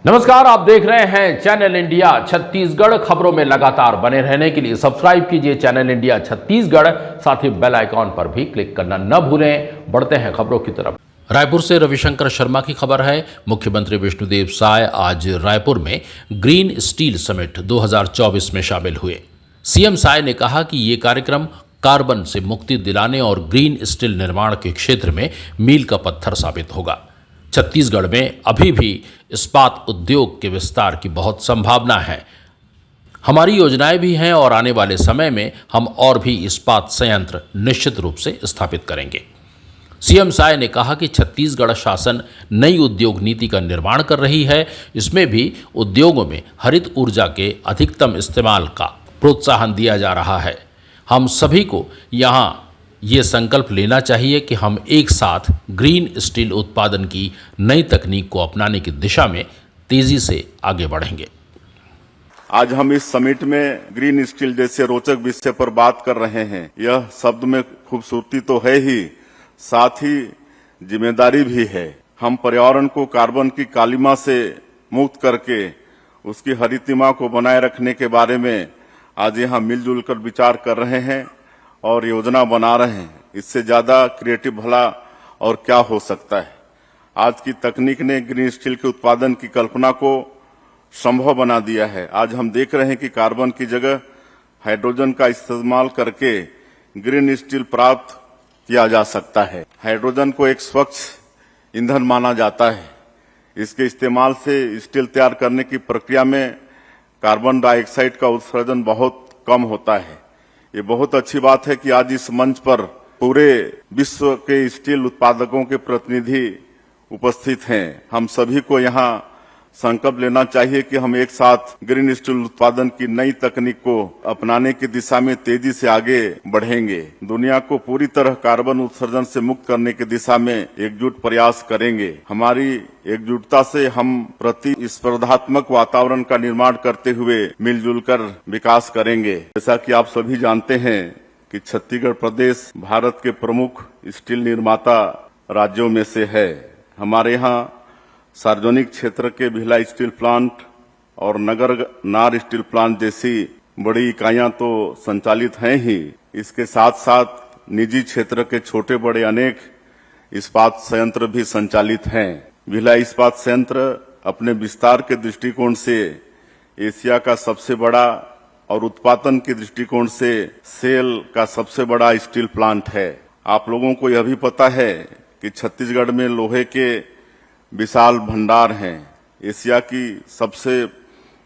नमस्कार, आप देख रहे हैं चैनल इंडिया छत्तीसगढ़। खबरों में लगातार बने रहने के लिए सब्सक्राइब कीजिए चैनल इंडिया छत्तीसगढ़, साथ ही बेल आइकॉन पर भी क्लिक करना न भूलें। बढ़ते हैं खबरों की तरफ। रायपुर से रविशंकर शर्मा की खबर है। मुख्यमंत्री विष्णुदेव साय आज रायपुर में ग्रीन स्टील समिट 2024 में शामिल हुए। सीएम साय ने कहा कि ये कार्यक्रम कार्बन से मुक्ति दिलाने और ग्रीन स्टील निर्माण के क्षेत्र में मील का पत्थर साबित होगा। छत्तीसगढ़ में अभी भी इस्पात उद्योग के विस्तार की बहुत संभावना है। हमारी योजनाएं भी हैं और आने वाले समय में हम और भी इस्पात संयंत्र निश्चित रूप से स्थापित करेंगे। सीएम साय ने कहा कि छत्तीसगढ़ शासन नई उद्योग नीति का निर्माण कर रही है। इसमें भी उद्योगों में हरित ऊर्जा के अधिकतम इस्तेमाल का प्रोत्साहन दिया जा रहा है। हम सभी को यहाँ ये संकल्प लेना चाहिए कि हम एक साथ ग्रीन स्टील उत्पादन की नई तकनीक को अपनाने की दिशा में तेजी से आगे बढ़ेंगे। आज हम इस समिट में ग्रीन स्टील जैसे रोचक विषय पर बात कर रहे हैं। यह शब्द में खूबसूरती तो है ही, साथ ही जिम्मेदारी भी है। हम पर्यावरण को कार्बन की कालिमा से मुक्त करके उसकी हरितिमा को बनाए रखने के बारे में आज यहाँ मिलजुल कर विचार कर रहे हैं और योजना बना रहे हैं। इससे ज्यादा क्रिएटिव भला और क्या हो सकता है। आज की तकनीक ने ग्रीन स्टील के उत्पादन की कल्पना को संभव बना दिया है। आज हम देख रहे हैं कि कार्बन की जगह हाइड्रोजन का इस्तेमाल करके ग्रीन स्टील प्राप्त किया जा सकता है। हाइड्रोजन को एक स्वच्छ ईंधन माना जाता है। इसके इस्तेमाल से स्टील तैयार करने की प्रक्रिया में कार्बन डाइऑक्साइड का उत्सर्जन बहुत कम होता है। ये बहुत अच्छी बात है कि आज इस मंच पर पूरे विश्व के स्टील उत्पादकों के प्रतिनिधि उपस्थित हैं। हम सभी को यहाँ संकल्प लेना चाहिए कि हम एक साथ ग्रीन स्टील उत्पादन की नई तकनीक को अपनाने की दिशा में तेजी से आगे बढ़ेंगे। दुनिया को पूरी तरह कार्बन उत्सर्जन से मुक्त करने की दिशा में एकजुट प्रयास करेंगे। हमारी एकजुटता से हम प्रतिस्पर्धात्मक वातावरण का निर्माण करते हुए मिलजुल कर विकास करेंगे। जैसा कि आप सभी जानते हैं कि छत्तीसगढ़ प्रदेश भारत के प्रमुख स्टील निर्माता राज्यों में से है। हमारे यहाँ सार्वजनिक क्षेत्र के भिला स्टील प्लांट और नगर नार स्टील प्लांट जैसी बड़ी इकाइयां तो संचालित हैं ही। इसके साथ साथ निजी क्षेत्र के छोटे बड़े अनेक इस्पात संयंत्र भी संचालित हैं। भिला इस्पात संयंत्र अपने विस्तार के दृष्टिकोण से एशिया का सबसे बड़ा और उत्पादन के दृष्टिकोण से सेल का सबसे बड़ा स्टील प्लांट है। आप लोगों को यह भी पता है कि छत्तीसगढ़ में लोहे के विशाल भंडार हैं। एशिया की सबसे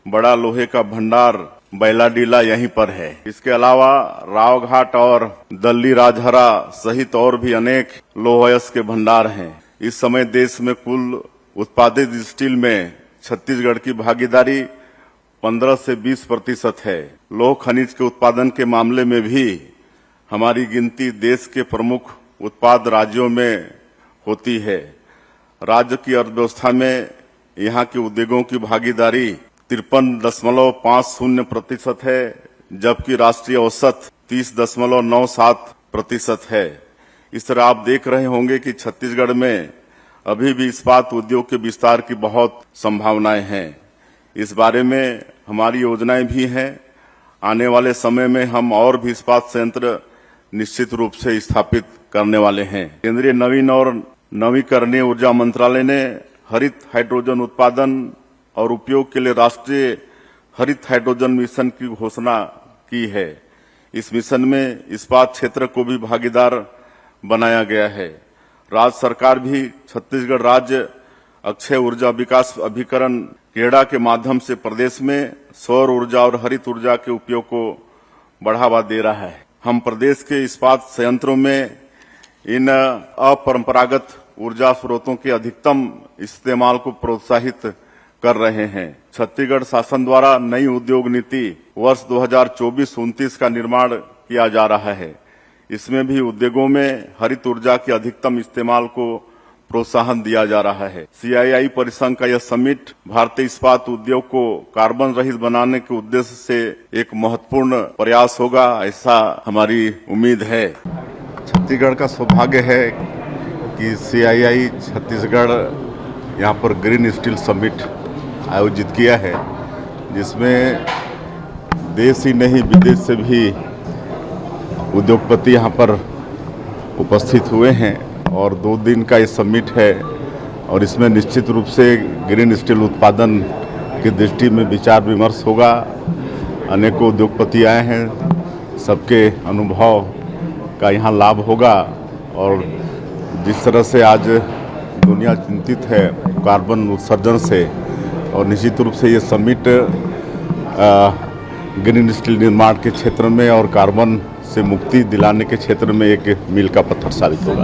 बड़ा लोहे का भंडार बैलाडीला यहीं पर है। इसके अलावा रावघाट और दल्ली राजहरा सहित और भी अनेक लौह अयस्क के भंडार हैं। इस समय देश में कुल उत्पादित स्टील में छत्तीसगढ़ की भागीदारी 15 से 20% है। लौह खनिज के उत्पादन के मामले में भी हमारी गिनती देश के प्रमुख उत्पाद राज्यों में होती है। राज्य की अर्थव्यवस्था में यहाँ के उद्योगों की भागीदारी 53.50% है, जबकि राष्ट्रीय औसत 30.97% है। इस तरह आप देख रहे होंगे कि छत्तीसगढ़ में अभी भी इस्पात उद्योग के विस्तार की बहुत संभावनाएं हैं। इस बारे में हमारी योजनाएं भी हैं। आने वाले समय में हम और भी इस्पात संयंत्र निश्चित रूप से स्थापित करने वाले हैं। केंद्रीय नवीन और नवीकरणीय ऊर्जा मंत्रालय ने हरित हाइड्रोजन उत्पादन और उपयोग के लिए राष्ट्रीय हरित हाइड्रोजन मिशन की घोषणा की है। इस मिशन में इस्पात क्षेत्र को भी भागीदार बनाया गया है। राज्य सरकार भी छत्तीसगढ़ राज्य अक्षय ऊर्जा विकास अभिकरण केड़ा के माध्यम से प्रदेश में सौर ऊर्जा और हरित ऊर्जा के उपयोग को बढ़ावा दे रहा है। हम प्रदेश के इस्पात संयंत्रों में इन अपरंपरागत ऊर्जा स्रोतों के अधिकतम इस्तेमाल को प्रोत्साहित कर रहे हैं। छत्तीसगढ़ शासन द्वारा नई उद्योग नीति वर्ष 2024-29 का निर्माण किया जा रहा है। इसमें भी उद्योगों में हरित ऊर्जा के अधिकतम इस्तेमाल को प्रोत्साहन दिया जा रहा है। CII परिसंघ का यह समिट भारतीय इस्पात उद्योग को कार्बन रहित बनाने के उद्देश्य से एक महत्वपूर्ण प्रयास होगा, ऐसा हमारी उम्मीद है। छत्तीसगढ़ का सौभाग्य है कि CII छत्तीसगढ़ यहाँ पर ग्रीन स्टील समिट आयोजित किया है, जिसमें देश ही नहीं विदेश से भी उद्योगपति यहाँ पर उपस्थित हुए हैं और 2 दिन का ये समिट है और इसमें निश्चित रूप से ग्रीन स्टील उत्पादन की दृष्टि में विचार विमर्श होगा। अनेकों उद्योगपति आए हैं, सबके अनुभव का यहाँ लाभ होगा और जिस तरह से आज दुनिया चिंतित है कार्बन उत्सर्जन से, और निश्चित रूप से ये समिट ग्रीन स्टील निर्माण के क्षेत्र में और कार्बन से मुक्ति दिलाने के क्षेत्र में एक मील का पत्थर साबित होगा।